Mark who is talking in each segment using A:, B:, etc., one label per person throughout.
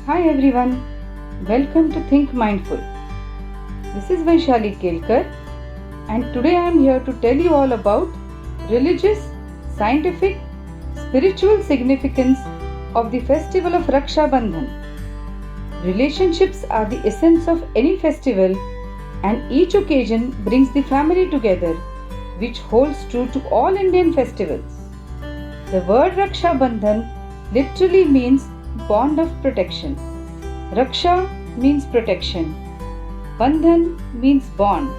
A: Hi everyone, welcome to Think Mindful. This is Vaishali Kelkar and today I am here to tell you all about religious, scientific, spiritual significance of the festival of Raksha Bandhan. Relationships are the essence of any festival and each occasion brings the family together, which holds true to all Indian festivals. The word Raksha Bandhan literally means bond of protection. Raksha means protection. Bandhan means bond.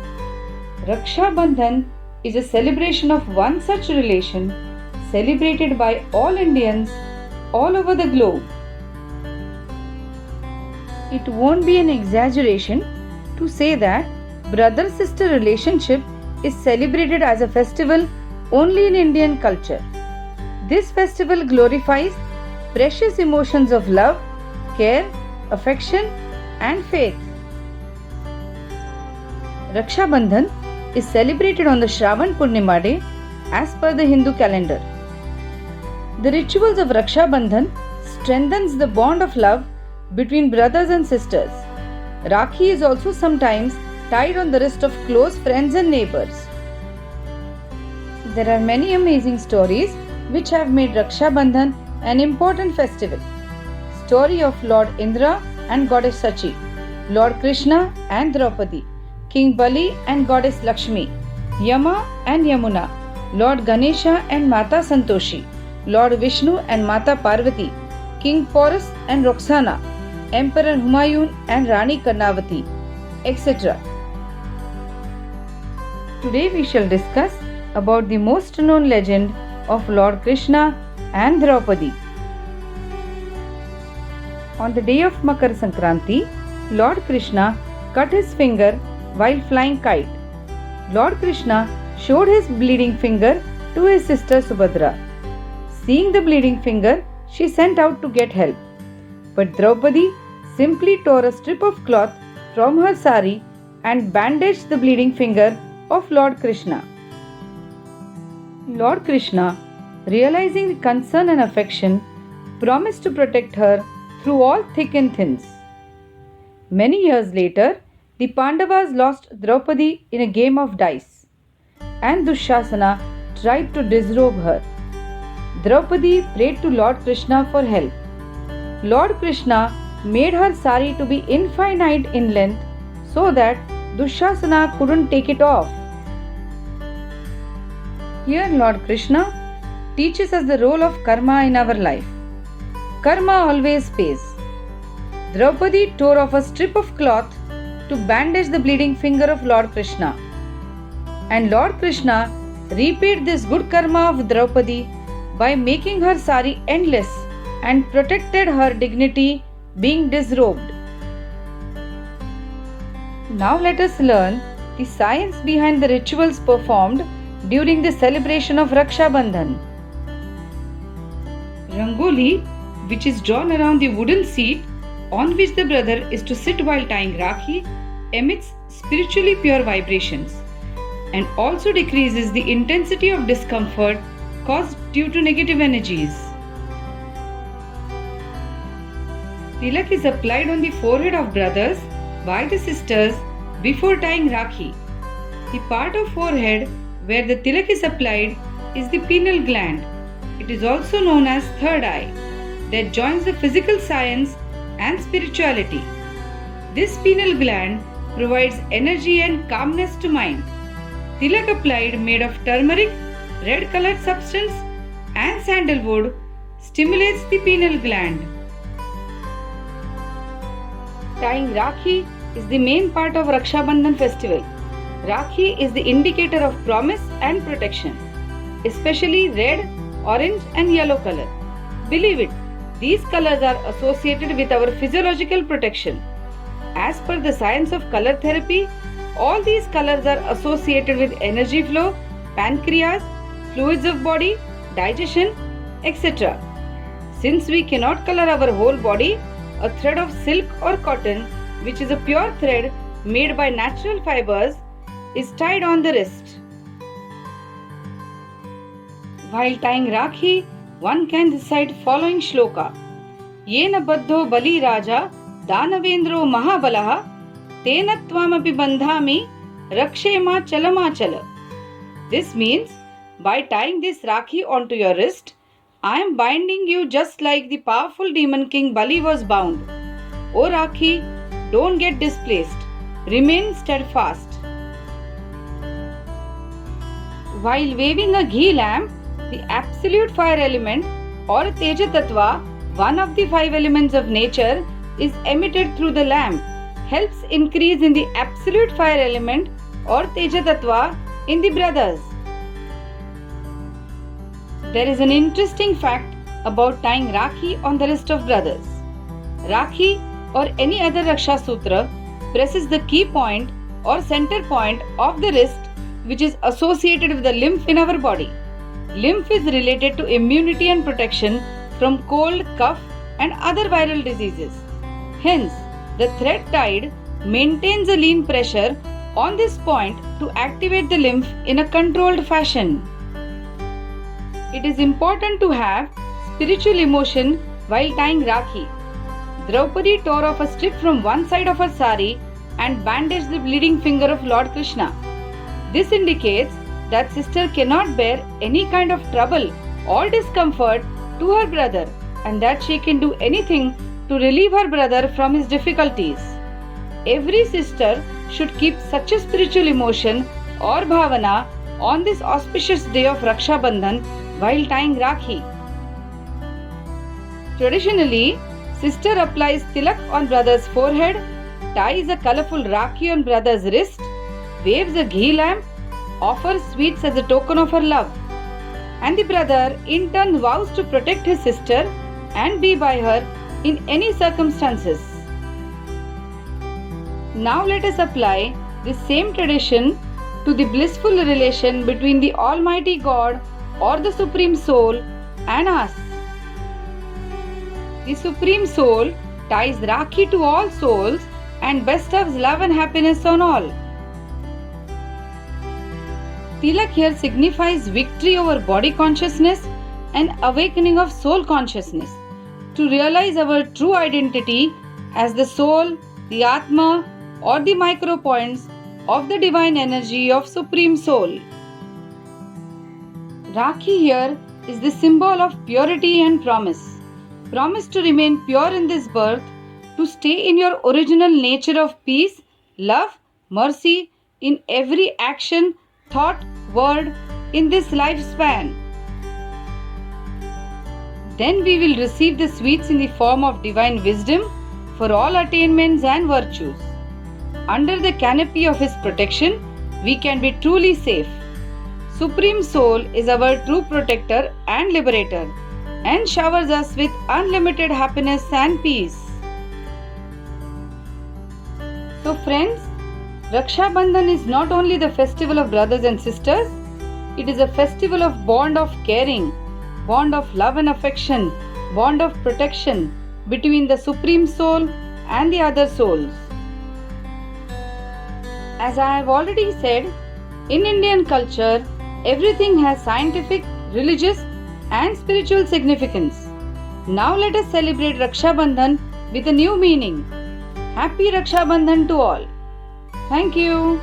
A: Raksha Bandhan is a celebration of one such relation celebrated by all Indians all over the globe. It won't be an exaggeration to say that brother-sister relationship is celebrated as a festival only in Indian culture. This festival glorifies precious emotions of love, care, affection and faith. Raksha Bandhan is celebrated on the Shravan Purnima day as per the Hindu calendar. The rituals of Raksha Bandhan strengthens the bond of love between brothers and sisters. Rakhi is also sometimes tied on the wrist of close friends and neighbors. There are many amazing stories which have made Raksha Bandhan an important festival. Story of Lord Indra and Goddess Sachi, Lord Krishna and Draupadi, King Bali and Goddess Lakshmi, Yama and Yamuna, Lord Ganesha and Mata Santoshi, Lord Vishnu and Mata Parvati, King Porus and Roxana, Emperor Humayun and Rani Karnavati, etc. Today we shall discuss about the most known legend of Lord Krishna and Draupadi. On the day of Makar Sankranti, Lord Krishna cut his finger while flying kite. Lord Krishna showed his bleeding finger to his sister Subhadra. Seeing the bleeding finger, she sent out to get help. But Draupadi simply tore a strip of cloth from her sari and bandaged the bleeding finger of Lord Krishna. Lord Krishna, realizing the concern and affection, promised to protect her through all thick and thins. Many years later, the Pandavas lost Draupadi in a game of dice, and Dushasana tried to disrobe her. Draupadi prayed to Lord Krishna for help. Lord Krishna made her sari to be infinite in length so that Dushasana couldn't take it off. Here Lord Krishna teaches us the role of karma in our life. Karma always pays. Draupadi tore off a strip of cloth to bandage the bleeding finger of Lord Krishna. And Lord Krishna repaid this good karma of Draupadi by making her sari endless and protected her dignity being disrobed. Now let us learn the science behind the rituals performed during the celebration of Raksha Bandhan. Rangoli, which is drawn around the wooden seat on which the brother is to sit while tying Rakhi, emits spiritually pure vibrations and also decreases the intensity of discomfort caused due to negative energies. Tilak is applied on the forehead of brothers by the sisters before tying Rakhi. The part of forehead where the tilak is applied is the pineal gland. It is also known as third eye that joins the physical science and spirituality. This pineal gland provides energy and calmness to mind. Tilak applied made of turmeric, red colored substance and sandalwood stimulates the pineal gland. Tying Rakhi is the main part of Raksha Bandhan festival. Rakhi is the indicator of promise and protection, especially red, orange and yellow color. Believe it, these colors are associated with our physiological protection. As per the science of color therapy, all these colors are associated with energy flow, pancreas, fluids of body, digestion, etc. Since we cannot color our whole body, a thread of silk or cotton, which is a pure thread made by natural fibers, is tied on the wrist. While tying Rakhi, one can recite following shloka. येन बद्धो बलि राजा दानवेन्द्रो महाबलः तेन त्वामपि बन्धामि रक्षेमाचलमाचल. This means, by tying this Rakhi onto your wrist, I am binding you just like the powerful demon king Bali was bound. O Rakhi, don't get displaced. Remain steadfast. While waving a ghee lamp, the absolute fire element or Teja Tattva, one of the 5 elements of nature, is emitted through the lamp, helps increase in the absolute fire element or Teja Tattva in the brothers. There is an interesting fact about tying Rakhi on the wrist of brothers. Rakhi or any other Raksha Sutra presses the key point or center point of the wrist, which is associated with the lymph in our body. Lymph is related to immunity and protection from cold, cough and other viral diseases. Hence, the thread tied maintains a lean pressure on this point to activate the lymph in a controlled fashion. It is important to have spiritual emotion while tying Rakhi. Draupadi tore off a strip from one side of her sari and bandaged the bleeding finger of Lord Krishna. This indicates that sister cannot bear any kind of trouble or discomfort to her brother and that she can do anything to relieve her brother from his difficulties. Every sister should keep such a spiritual emotion or bhavana on this auspicious day of Raksha Bandhan while tying Rakhi. Traditionally, sister applies tilak on brother's forehead, ties a colorful Rakhi on brother's wrist, waves a ghee lamp, offers sweets as a token of her love, and the brother in turn vows to protect his sister and be by her in any circumstances. Now let us apply the same tradition to the blissful relation between the Almighty God or the Supreme Soul and us. The Supreme Soul ties Rakhi to all souls and bestows love and happiness on all. Tilak here signifies victory over body consciousness and awakening of soul consciousness to realize our true identity as the soul, the Atma or the micro points of the divine energy of Supreme Soul. Rakhi here is the symbol of purity and promise. Promise to remain pure in this birth, to stay in your original nature of peace, love, mercy in every action, thought, word in this lifespan. Then we will receive the sweets in the form of divine wisdom for all attainments and virtues. Under the canopy of His protection, we can be truly safe. Supreme Soul is our true protector and liberator and showers us with unlimited happiness and peace. So friends, Raksha Bandhan is not only the festival of brothers and sisters, it is a festival of bond of caring, bond of love and affection, bond of protection between the Supreme Soul and the other souls. As I have already said, in Indian culture, everything has scientific, religious and spiritual significance. Now let us celebrate Raksha Bandhan with a new meaning. Happy Raksha Bandhan to all. Thank you.